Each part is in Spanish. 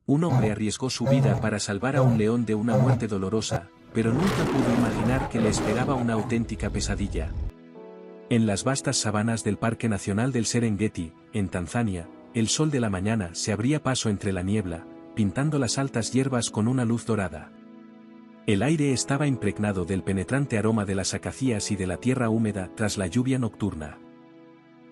Un hombre arriesgó su vida para salvar a un león de una muerte dolorosa, pero nunca pudo imaginar que le esperaba una auténtica pesadilla. En las vastas sabanas del Parque Nacional del Serengeti, en Tanzania, el sol de la mañana se abría paso entre la niebla, pintando las altas hierbas con una luz dorada. El aire estaba impregnado del penetrante aroma de las acacias y de la tierra húmeda tras la lluvia nocturna.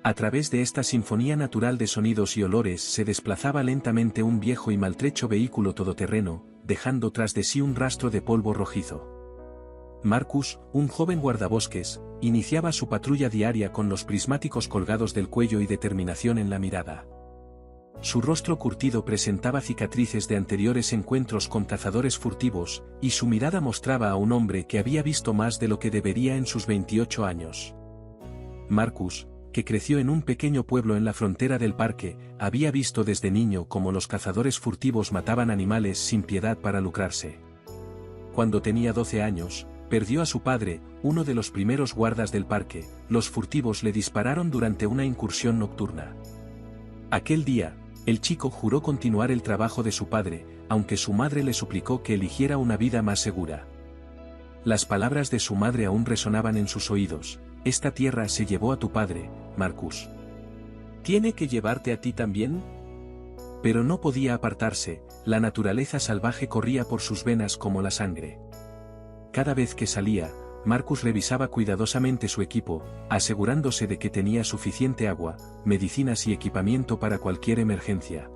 A través de esta sinfonía natural de sonidos y olores se desplazaba lentamente un viejo y maltrecho vehículo todoterreno, dejando tras de sí un rastro de polvo rojizo. Marcus, un joven guardabosques, iniciaba su patrulla diaria con los prismáticos colgados del cuello y determinación en la mirada. Su rostro curtido presentaba cicatrices de anteriores encuentros con cazadores furtivos, y su mirada mostraba a un hombre que había visto más de lo que debería en sus 28 años. Marcus, que creció en un pequeño pueblo en la frontera del parque, había visto desde niño cómo los cazadores furtivos mataban animales sin piedad para lucrarse. Cuando tenía 12 años, perdió a su padre, uno de los primeros guardas del parque. Los furtivos le dispararon durante una incursión nocturna. Aquel día, el chico juró continuar el trabajo de su padre, aunque su madre le suplicó que eligiera una vida más segura. Las palabras de su madre aún resonaban en sus oídos: esta tierra se llevó a tu padre, Marcus. ¿Tiene que llevarte a ti también? Pero no podía apartarse, la naturaleza salvaje corría por sus venas como la sangre. Cada vez que salía, Marcus revisaba cuidadosamente su equipo, asegurándose de que tenía suficiente agua, medicinas y equipamiento para cualquier emergencia.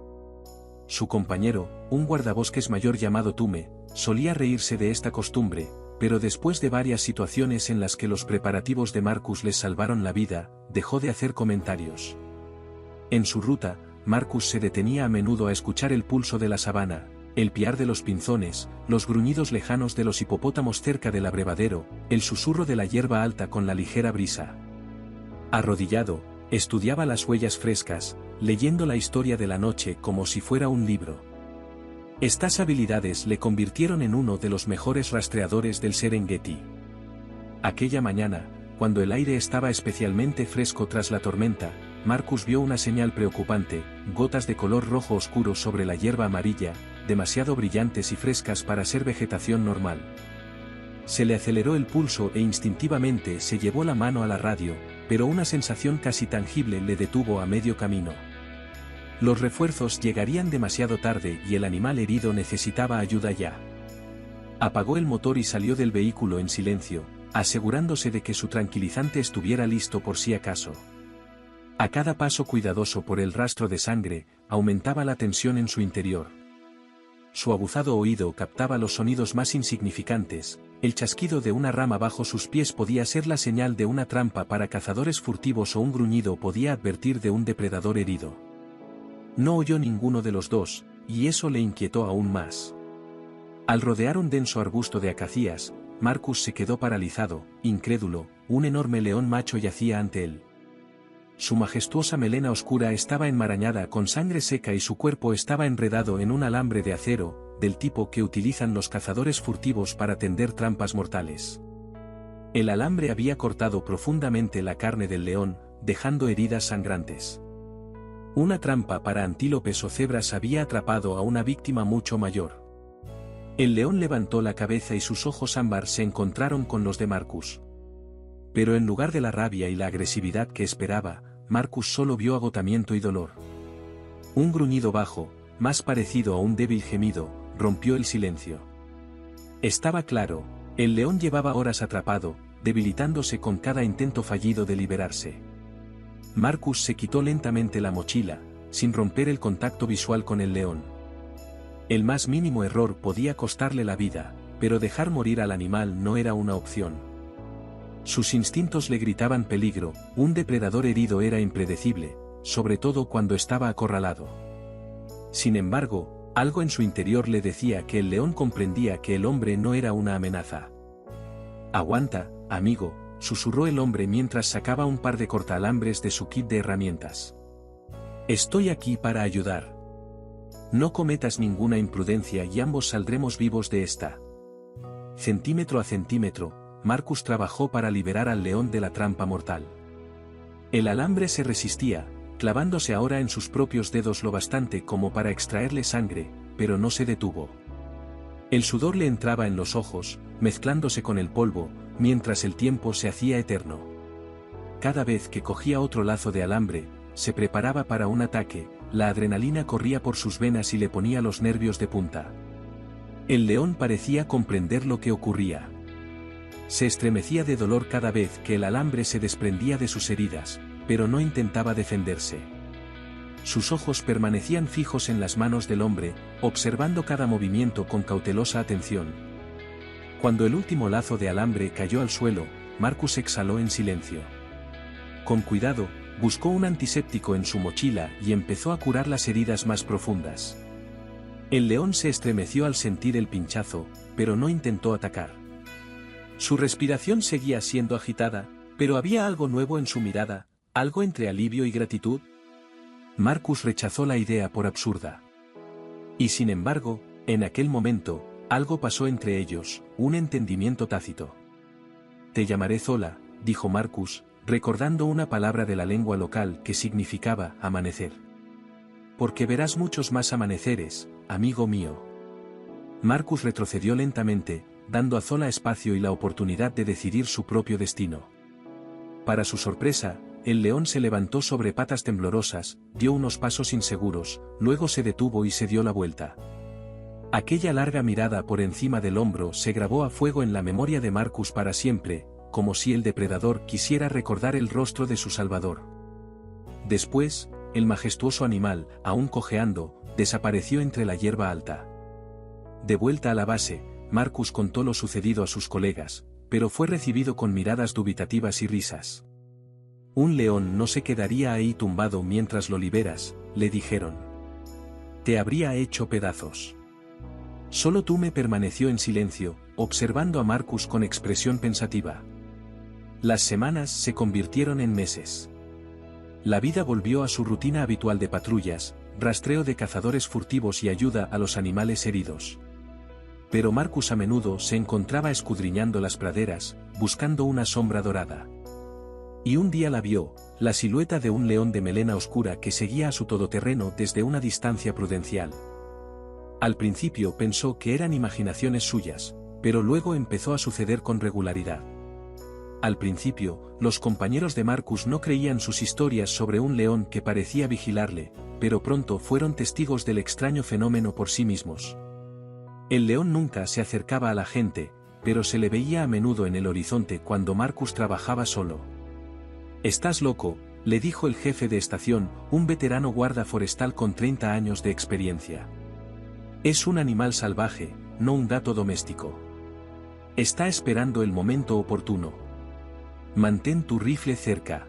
Su compañero, un guardabosques mayor llamado Tume, solía reírse de esta costumbre, pero después de varias situaciones en las que los preparativos de Marcus les salvaron la vida, dejó de hacer comentarios. En su ruta, Marcus se detenía a menudo a escuchar el pulso de la sabana, el piar de los pinzones, los gruñidos lejanos de los hipopótamos cerca del abrevadero, el susurro de la hierba alta con la ligera brisa. Arrodillado, estudiaba las huellas frescas, leyendo la historia de la noche como si fuera un libro. Estas habilidades le convirtieron en uno de los mejores rastreadores del Serengeti. Aquella mañana, cuando el aire estaba especialmente fresco tras la tormenta, Marcus vio una señal preocupante: gotas de color rojo oscuro sobre la hierba amarilla, demasiado brillantes y frescas para ser vegetación normal. Se le aceleró el pulso e instintivamente se llevó la mano a la radio, pero una sensación casi tangible le detuvo a medio camino. Los refuerzos llegarían demasiado tarde y el animal herido necesitaba ayuda ya. Apagó el motor y salió del vehículo en silencio, asegurándose de que su tranquilizante estuviera listo por si acaso. A cada paso cuidadoso por el rastro de sangre, aumentaba la tensión en su interior. Su aguzado oído captaba los sonidos más insignificantes. El chasquido de una rama bajo sus pies podía ser la señal de una trampa para cazadores furtivos o un gruñido podía advertir de un depredador herido. No oyó ninguno de los dos, y eso le inquietó aún más. Al rodear un denso arbusto de acacias, Marcus se quedó paralizado, incrédulo. Un enorme león macho yacía ante él. Su majestuosa melena oscura estaba enmarañada con sangre seca y su cuerpo estaba enredado en un alambre de acero, del tipo que utilizan los cazadores furtivos para tender trampas mortales. El alambre había cortado profundamente la carne del león, dejando heridas sangrantes. Una trampa para antílopes o cebras había atrapado a una víctima mucho mayor. El león levantó la cabeza y sus ojos ámbar se encontraron con los de Marcus. Pero en lugar de la rabia y la agresividad que esperaba, Marcus solo vio agotamiento y dolor. Un gruñido bajo, más parecido a un débil gemido, rompió el silencio. Estaba claro, el león llevaba horas atrapado, debilitándose con cada intento fallido de liberarse. Marcus se quitó lentamente la mochila, sin romper el contacto visual con el león. El más mínimo error podía costarle la vida, pero dejar morir al animal no era una opción. Sus instintos le gritaban peligro. Un depredador herido era impredecible, sobre todo cuando estaba acorralado. Sin embargo, algo en su interior le decía que el león comprendía que el hombre no era una amenaza. «Aguanta, amigo», susurró el hombre mientras sacaba un par de cortaalambres de su kit de herramientas. «Estoy aquí para ayudar. No cometas ninguna imprudencia y ambos saldremos vivos de esta». Centímetro a centímetro, Marcus trabajó para liberar al león de la trampa mortal. El alambre se resistía, clavándose ahora en sus propios dedos lo bastante como para extraerle sangre, pero no se detuvo. El sudor le entraba en los ojos, mezclándose con el polvo, mientras el tiempo se hacía eterno. Cada vez que cogía otro lazo de alambre, se preparaba para un ataque, la adrenalina corría por sus venas y le ponía los nervios de punta. El león parecía comprender lo que ocurría. Se estremecía de dolor cada vez que el alambre se desprendía de sus heridas, pero no intentaba defenderse. Sus ojos permanecían fijos en las manos del hombre, observando cada movimiento con cautelosa atención. Cuando el último lazo de alambre cayó al suelo, Marcus exhaló en silencio. Con cuidado, buscó un antiséptico en su mochila y empezó a curar las heridas más profundas. El león se estremeció al sentir el pinchazo, pero no intentó atacar. Su respiración seguía siendo agitada, pero había algo nuevo en su mirada, algo entre alivio y gratitud. Marcus rechazó la idea por absurda. Y sin embargo, en aquel momento, algo pasó entre ellos, un entendimiento tácito. «Te llamaré Zola», dijo Marcus, recordando una palabra de la lengua local que significaba amanecer. «Porque verás muchos más amaneceres, amigo mío». Marcus retrocedió lentamente, dando a Zola espacio y la oportunidad de decidir su propio destino. Para su sorpresa, el león se levantó sobre patas temblorosas, dio unos pasos inseguros, luego se detuvo y se dio la vuelta. Aquella larga mirada por encima del hombro se grabó a fuego en la memoria de Marcus para siempre, como si el depredador quisiera recordar el rostro de su salvador. Después, el majestuoso animal, aún cojeando, desapareció entre la hierba alta. De vuelta a la base, Marcus contó lo sucedido a sus colegas, pero fue recibido con miradas dubitativas y risas. «Un león no se quedaría ahí tumbado mientras lo liberas», le dijeron. «Te habría hecho pedazos». Solo Tume permaneció en silencio, observando a Marcus con expresión pensativa. Las semanas se convirtieron en meses. La vida volvió a su rutina habitual de patrullas, rastreo de cazadores furtivos y ayuda a los animales heridos. Pero Marcus a menudo se encontraba escudriñando las praderas, buscando una sombra dorada. Y un día la vio, la silueta de un león de melena oscura que seguía a su todoterreno desde una distancia prudencial. Al principio pensó que eran imaginaciones suyas, pero luego empezó a suceder con regularidad. Al principio, los compañeros de Marcus no creían sus historias sobre un león que parecía vigilarle, pero pronto fueron testigos del extraño fenómeno por sí mismos. El león nunca se acercaba a la gente, pero se le veía a menudo en el horizonte cuando Marcus trabajaba solo. «Estás loco», le dijo el jefe de estación, un veterano guarda forestal con 30 años de experiencia. «Es un animal salvaje, no un gato doméstico. Está esperando el momento oportuno. Mantén tu rifle cerca».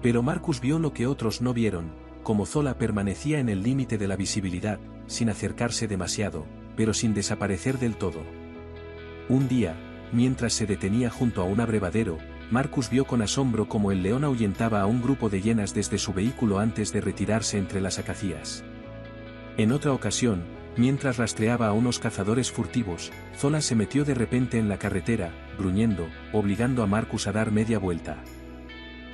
Pero Marcus vio lo que otros no vieron, como Zola permanecía en el límite de la visibilidad, sin acercarse demasiado, pero sin desaparecer del todo. Un día, mientras se detenía junto a un abrevadero, Marcus vio con asombro cómo el león ahuyentaba a un grupo de hienas desde su vehículo antes de retirarse entre las acacias. En otra ocasión, mientras rastreaba a unos cazadores furtivos, Zola se metió de repente en la carretera, gruñendo, obligando a Marcus a dar media vuelta.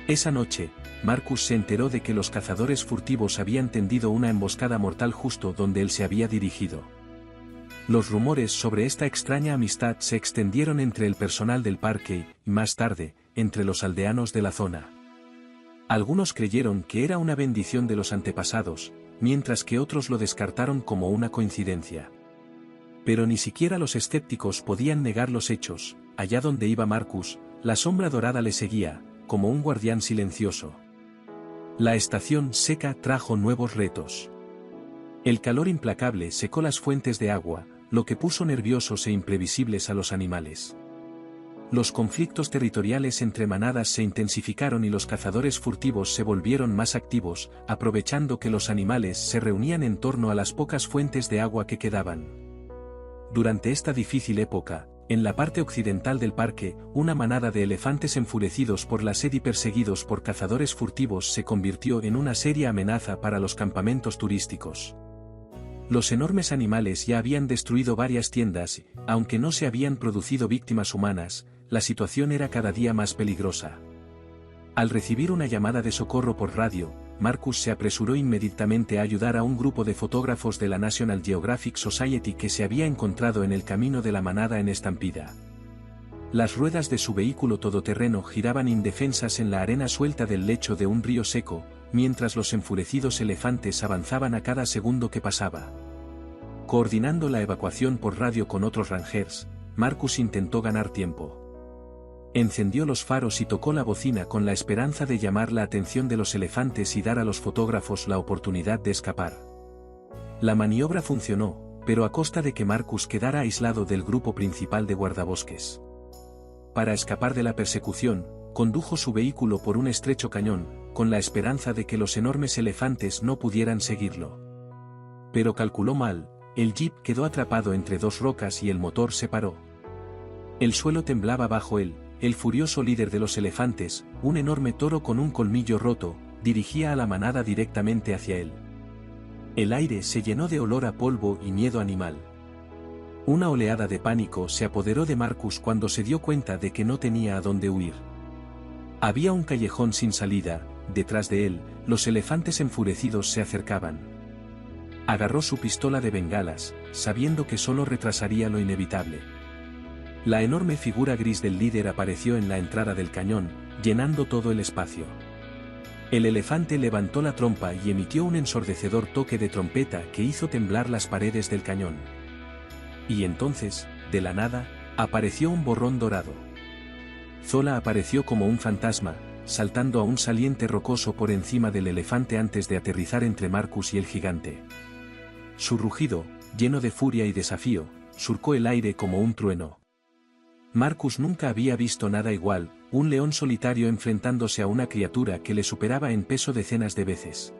Esa noche, Marcus se enteró de que los cazadores furtivos habían tendido una emboscada mortal justo donde él se había dirigido. Los rumores sobre esta extraña amistad se extendieron entre el personal del parque y, más tarde, entre los aldeanos de la zona. Algunos creyeron que era una bendición de los antepasados, mientras que otros lo descartaron como una coincidencia. Pero ni siquiera los escépticos podían negar los hechos. Allá donde iba Marcus, la sombra dorada le seguía, como un guardián silencioso. La estación seca trajo nuevos retos. El calor implacable secó las fuentes de agua, lo que puso nerviosos e imprevisibles a los animales. Los conflictos territoriales entre manadas se intensificaron y los cazadores furtivos se volvieron más activos, aprovechando que los animales se reunían en torno a las pocas fuentes de agua que quedaban. Durante esta difícil época, en la parte occidental del parque, una manada de elefantes enfurecidos por la sed y perseguidos por cazadores furtivos se convirtió en una seria amenaza para los campamentos turísticos. Los enormes animales ya habían destruido varias tiendas y, aunque no se habían producido víctimas humanas, la situación era cada día más peligrosa. Al recibir una llamada de socorro por radio, Marcus se apresuró inmediatamente a ayudar a un grupo de fotógrafos de la National Geographic Society que se había encontrado en el camino de la manada en estampida. Las ruedas de su vehículo todoterreno giraban indefensas en la arena suelta del lecho de un río seco, mientras los enfurecidos elefantes avanzaban a cada segundo que pasaba. Coordinando la evacuación por radio con otros rangers, Marcus intentó ganar tiempo. Encendió los faros y tocó la bocina con la esperanza de llamar la atención de los elefantes y dar a los fotógrafos la oportunidad de escapar. La maniobra funcionó, pero a costa de que Marcus quedara aislado del grupo principal de guardabosques. Para escapar de la persecución, condujo su vehículo por un estrecho cañón, con la esperanza de que los enormes elefantes no pudieran seguirlo. Pero calculó mal, el jeep quedó atrapado entre dos rocas y el motor se paró. El suelo temblaba bajo él. El furioso líder de los elefantes, un enorme toro con un colmillo roto, dirigía a la manada directamente hacia él. El aire se llenó de olor a polvo y miedo animal. Una oleada de pánico se apoderó de Marcus cuando se dio cuenta de que no tenía a dónde huir. Había un callejón sin salida, detrás de él, los elefantes enfurecidos se acercaban. Agarró su pistola de bengalas, sabiendo que solo retrasaría lo inevitable. La enorme figura gris del líder apareció en la entrada del cañón, llenando todo el espacio. El elefante levantó la trompa y emitió un ensordecedor toque de trompeta que hizo temblar las paredes del cañón. Y entonces, de la nada, apareció un borrón dorado. Zola apareció como un fantasma, saltando a un saliente rocoso por encima del elefante antes de aterrizar entre Marcus y el gigante. Su rugido, lleno de furia y desafío, surcó el aire como un trueno. Marcus nunca había visto nada igual, un león solitario enfrentándose a una criatura que le superaba en peso decenas de veces.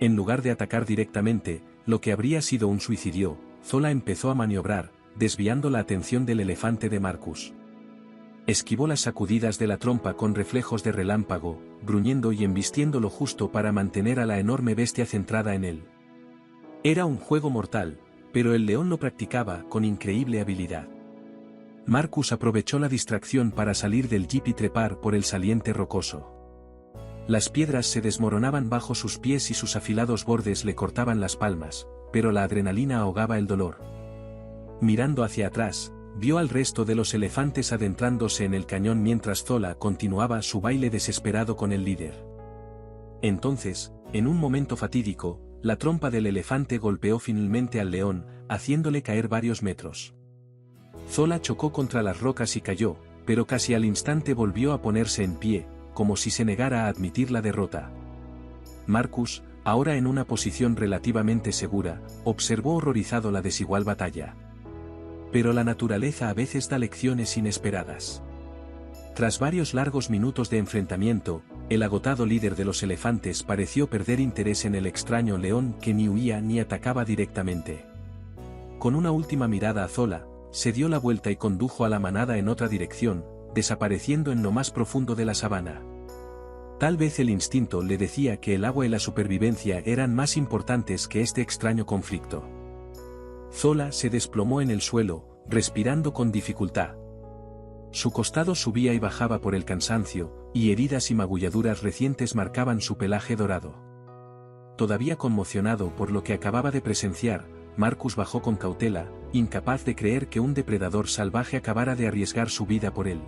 En lugar de atacar directamente, lo que habría sido un suicidio, Zola empezó a maniobrar, desviando la atención del elefante de Marcus. Esquivó las sacudidas de la trompa con reflejos de relámpago, gruñendo y embistiendo lo justo para mantener a la enorme bestia centrada en él. Era un juego mortal, pero el león lo practicaba con increíble habilidad. Marcus aprovechó la distracción para salir del jeep y trepar por el saliente rocoso. Las piedras se desmoronaban bajo sus pies y sus afilados bordes le cortaban las palmas, pero la adrenalina ahogaba el dolor. Mirando hacia atrás, vio al resto de los elefantes adentrándose en el cañón mientras Zola continuaba su baile desesperado con el líder. Entonces, en un momento fatídico, la trompa del elefante golpeó finalmente al león, haciéndole caer varios metros. Zola chocó contra las rocas y cayó, pero casi al instante volvió a ponerse en pie, como si se negara a admitir la derrota. Marcus, ahora en una posición relativamente segura, observó horrorizado la desigual batalla. Pero la naturaleza a veces da lecciones inesperadas. Tras varios largos minutos de enfrentamiento, el agotado líder de los elefantes pareció perder interés en el extraño león que ni huía ni atacaba directamente. Con una última mirada a Zola, se dio la vuelta y condujo a la manada en otra dirección, desapareciendo en lo más profundo de la sabana. Tal vez el instinto le decía que el agua y la supervivencia eran más importantes que este extraño conflicto. Zola se desplomó en el suelo, respirando con dificultad. Su costado subía y bajaba por el cansancio, y heridas y magulladuras recientes marcaban su pelaje dorado. Todavía conmocionado por lo que acababa de presenciar, Marcus bajó con cautela, incapaz de creer que un depredador salvaje acabara de arriesgar su vida por él.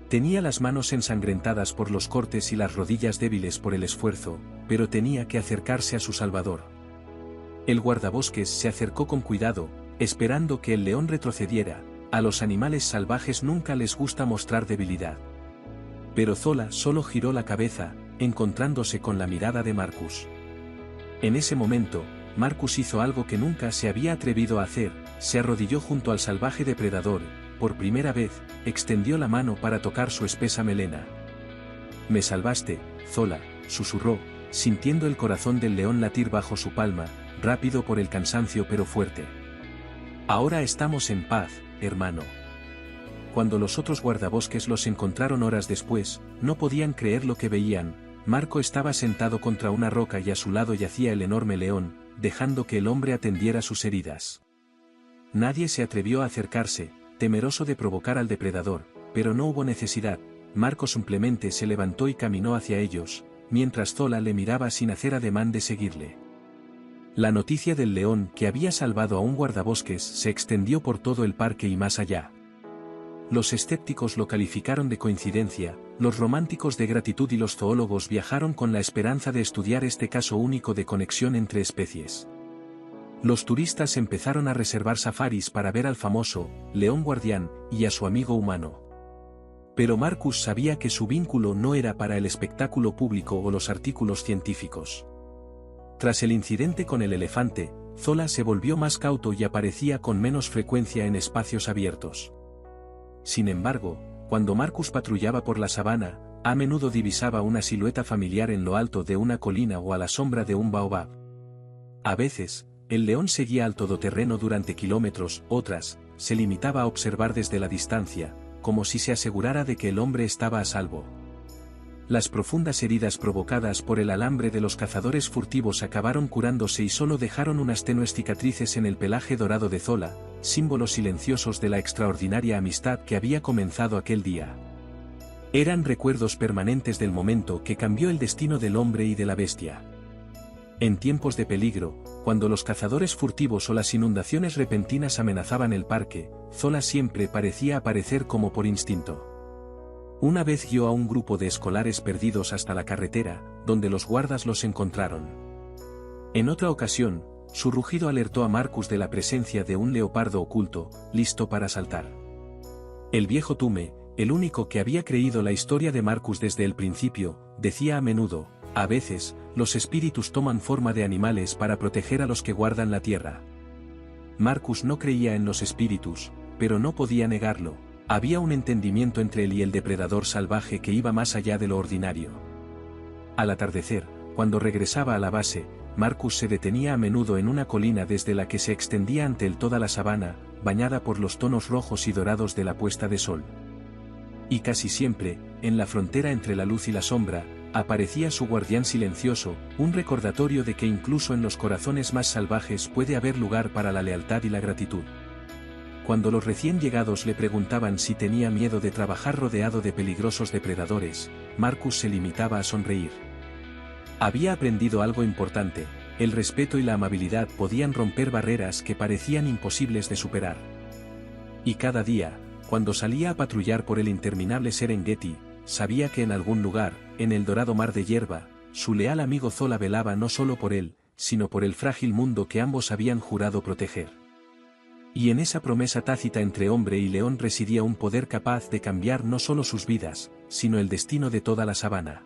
Tenía las manos ensangrentadas por los cortes y las rodillas débiles por el esfuerzo, pero tenía que acercarse a su salvador. El guardabosques se acercó con cuidado, esperando que el león retrocediera. A los animales salvajes nunca les gusta mostrar debilidad. Pero Zola solo giró la cabeza, encontrándose con la mirada de Marcus. En ese momento, Marcus hizo algo que nunca se había atrevido a hacer, se arrodilló junto al salvaje depredador, por primera vez, extendió la mano para tocar su espesa melena. «Me salvaste, Zola», susurró, sintiendo el corazón del león latir bajo su palma, rápido por el cansancio pero fuerte. «Ahora estamos en paz, hermano». Cuando los otros guardabosques los encontraron horas después, no podían creer lo que veían. Marco estaba sentado contra una roca y a su lado yacía el enorme león, dejando que el hombre atendiera sus heridas. Nadie se atrevió a acercarse, temeroso de provocar al depredador, pero no hubo necesidad. Marco simplemente se levantó y caminó hacia ellos, mientras Zola le miraba sin hacer ademán de seguirle. La noticia del león que había salvado a un guardabosques se extendió por todo el parque y más allá. Los escépticos lo calificaron de coincidencia, los románticos de gratitud y los zoólogos viajaron con la esperanza de estudiar este caso único de conexión entre especies. Los turistas empezaron a reservar safaris para ver al famoso león guardián y a su amigo humano. Pero Marcus sabía que su vínculo no era para el espectáculo público o los artículos científicos. Tras el incidente con el elefante, Zola se volvió más cauto y aparecía con menos frecuencia en espacios abiertos. Sin embargo, cuando Marcus patrullaba por la sabana, a menudo divisaba una silueta familiar en lo alto de una colina o a la sombra de un baobab. A veces, el león seguía al todoterreno durante kilómetros, otras, se limitaba a observar desde la distancia, como si se asegurara de que el hombre estaba a salvo. Las profundas heridas provocadas por el alambre de los cazadores furtivos acabaron curándose y solo dejaron unas tenues cicatrices en el pelaje dorado de Zola, símbolos silenciosos de la extraordinaria amistad que había comenzado aquel día. Eran recuerdos permanentes del momento que cambió el destino del hombre y de la bestia. En tiempos de peligro, cuando los cazadores furtivos o las inundaciones repentinas amenazaban el parque, Zola siempre parecía aparecer como por instinto. Una vez guió a un grupo de escolares perdidos hasta la carretera, donde los guardas los encontraron. En otra ocasión, su rugido alertó a Marcus de la presencia de un leopardo oculto, listo para saltar. El viejo Tume, el único que había creído la historia de Marcus desde el principio, decía a menudo, a veces, los espíritus toman forma de animales para proteger a los que guardan la tierra. Marcus no creía en los espíritus, pero no podía negarlo. Había un entendimiento entre él y el depredador salvaje que iba más allá de lo ordinario. Al atardecer, cuando regresaba a la base, Marcus se detenía a menudo en una colina desde la que se extendía ante él toda la sabana, bañada por los tonos rojos y dorados de la puesta de sol. Y casi siempre, en la frontera entre la luz y la sombra, aparecía su guardián silencioso, un recordatorio de que incluso en los corazones más salvajes puede haber lugar para la lealtad y la gratitud. Cuando los recién llegados le preguntaban si tenía miedo de trabajar rodeado de peligrosos depredadores, Marcus se limitaba a sonreír. Había aprendido algo importante: el respeto y la amabilidad podían romper barreras que parecían imposibles de superar. Y cada día, cuando salía a patrullar por el interminable Serengeti, sabía que en algún lugar, en el dorado mar de hierba, su leal amigo Zola velaba no solo por él, sino por el frágil mundo que ambos habían jurado proteger. Y en esa promesa tácita entre hombre y león residía un poder capaz de cambiar no solo sus vidas, sino el destino de toda la sabana.